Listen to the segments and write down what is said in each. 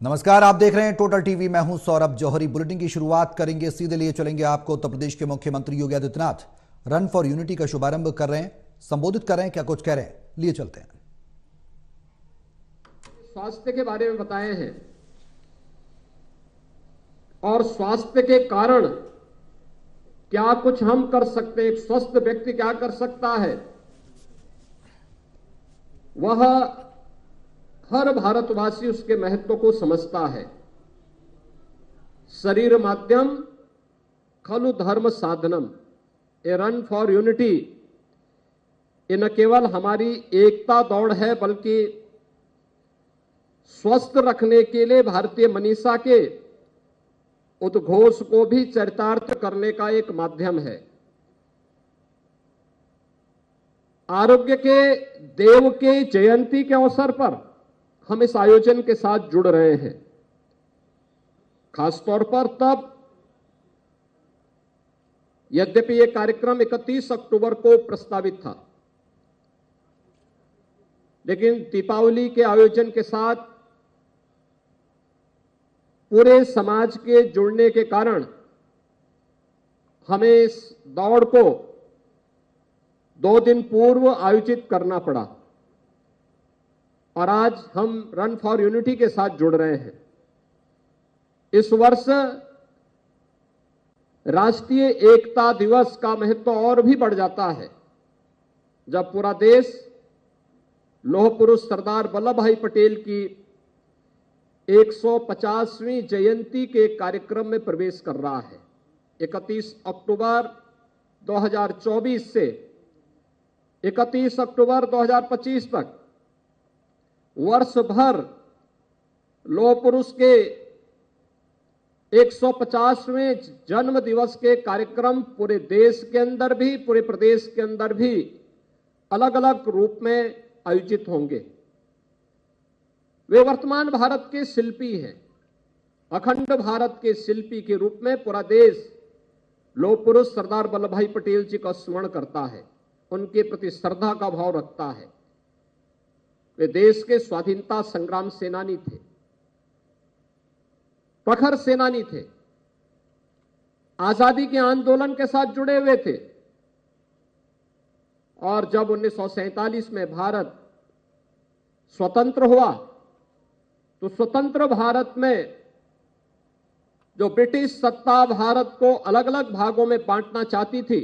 नमस्कार, आप देख रहे हैं टोटल टीवी। मैं हूं सौरभ जौहरी। बुलेटिन की शुरुआत करेंगे, सीधे लिए चलेंगे आपको उत्तर प्रदेश के मुख्यमंत्री Yogi Adityanath run for unity का शुभारंभ कर रहे हैं, संबोधित कर रहे हैं। क्या कुछ कह रहे हैं, लिए चलते हैं। स्वास्थ्य के बारे में बताए हैं और स्वास्थ्य के कारण क्या कुछ हम कर सकते हैं, एक स्वस्थ व्यक्ति क्या कर सकता है, वह हर भारतवासी उसके महत्व को समझता है। शरीर माध्यम खलु धर्म साधनम, ए रन फॉर यूनिटी ये न केवल हमारी एकता दौड़ है बल्कि स्वस्थ रखने के लिए भारतीय मनीषा के उद्घोष को भी चरितार्थ करने का एक माध्यम है। आरोग्य के देव के जयंती के अवसर पर हम इस आयोजन के साथ जुड़ रहे हैं, खासतौर पर तब यद्यपि यह कार्यक्रम 31 अक्टूबर को प्रस्तावित था, लेकिन दीपावली के आयोजन के साथ पूरे समाज के जुड़ने के कारण हमें इस दौड़ को 2 दिन पूर्व आयोजित करना पड़ा और आज हम रन फॉर यूनिटी के साथ जुड़ रहे हैं। इस वर्ष राष्ट्रीय एकता दिवस का महत्व और भी बढ़ जाता है जब पूरा देश लौह पुरुष सरदार वल्लभ भाई पटेल की 150वीं जयंती के कार्यक्रम में प्रवेश कर रहा है। 31 अक्टूबर 2024 से 31 अक्टूबर 2025 तक वर्ष भर लौह पुरुष के 150वें जन्म दिवस के कार्यक्रम पूरे देश के अंदर भी, पूरे प्रदेश के अंदर भी अलग अलग रूप में आयोजित होंगे। वे वर्तमान भारत के शिल्पी हैं। अखंड भारत के शिल्पी के रूप में पूरा देश लौह पुरुष सरदार वल्लभ भाई पटेल जी का स्मरण करता है, उनके प्रति श्रद्धा का भाव रखता है। वे देश के स्वाधीनता संग्राम सेनानी थे, प्रखर सेनानी थे, आजादी के आंदोलन के साथ जुड़े हुए थे और जब 1947 में भारत स्वतंत्र हुआ तो स्वतंत्र भारत में जो ब्रिटिश सत्ता भारत को अलग अलग भागों में बांटना चाहती थी,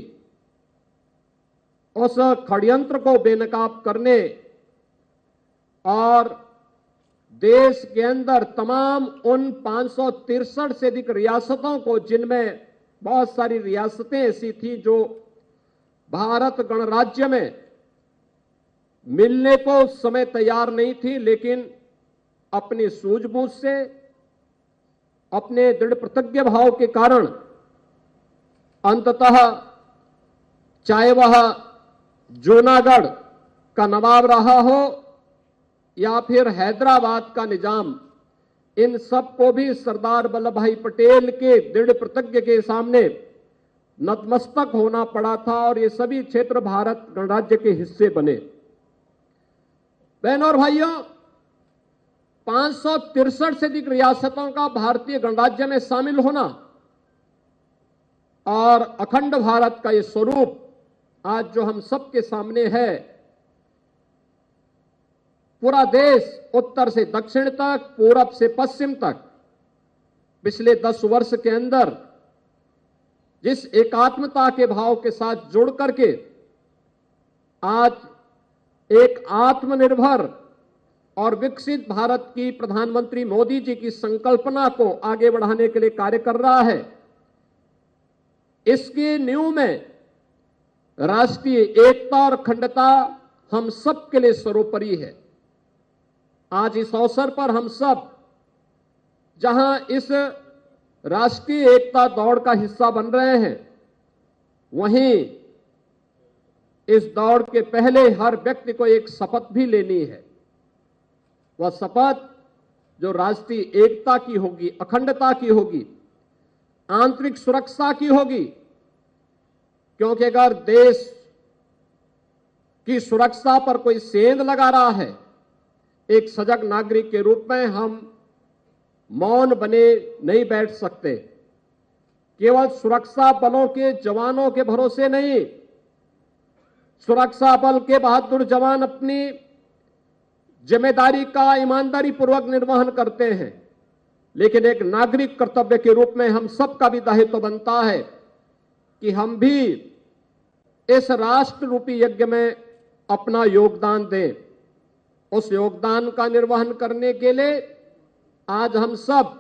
उस षड्यंत्र को बेनकाब करने और देश के अंदर तमाम उन 563 से अधिक रियासतों को, जिनमें बहुत सारी रियासतें ऐसी थी जो भारत गणराज्य में मिलने को उस समय तैयार नहीं थी, लेकिन अपनी सूझबूझ से, अपने दृढ़ प्रतिज्ञ भाव के कारण अंततः चाहे वह जूनागढ़ का नवाब रहा हो या फिर हैदराबाद का निजाम, इन सबको भी सरदार वल्लभ भाई पटेल के दृढ़ प्रतिज्ञ के सामने नतमस्तक होना पड़ा था और ये सभी क्षेत्र भारत गणराज्य के हिस्से बने। बहनों और भाइयों, 563 से अधिक रियासतों का भारतीय गणराज्य में शामिल होना और अखंड भारत का ये स्वरूप आज जो हम सबके सामने है, पूरा देश उत्तर से दक्षिण तक, पूरब से पश्चिम तक पिछले 10 वर्ष के अंदर जिस एकात्मता के भाव के साथ जुड़ करके आज एक आत्मनिर्भर और विकसित भारत की प्रधानमंत्री मोदी जी की संकल्पना को आगे बढ़ाने के लिए कार्य कर रहा है, इसकी नींव में राष्ट्रीय एकता और अखंडता हम सबके लिए सर्वोपरि है। आज इस अवसर पर हम सब जहां इस राष्ट्रीय एकता दौड़ का हिस्सा बन रहे हैं, वहीं इस दौड़ के पहले हर व्यक्ति को एक शपथ भी लेनी है। वह शपथ जो राष्ट्रीय एकता की होगी, अखंडता की होगी, आंतरिक सुरक्षा की होगी, क्योंकि अगर देश की सुरक्षा पर कोई सेंध लगा रहा है, एक सजग नागरिक के रूप में हम मौन बने नहीं बैठ सकते। केवल सुरक्षा बलों के जवानों के भरोसे नहीं, सुरक्षा बल के बहादुर जवान अपनी जिम्मेदारी का ईमानदारी पूर्वक निर्वहन करते हैं, लेकिन एक नागरिक कर्तव्य के रूप में हम सबका भी दायित्व बनता है कि हम भी इस राष्ट्र रूपी यज्ञ में अपना योगदान दें। उस योगदान का निर्वहन करने के लिए आज हम सब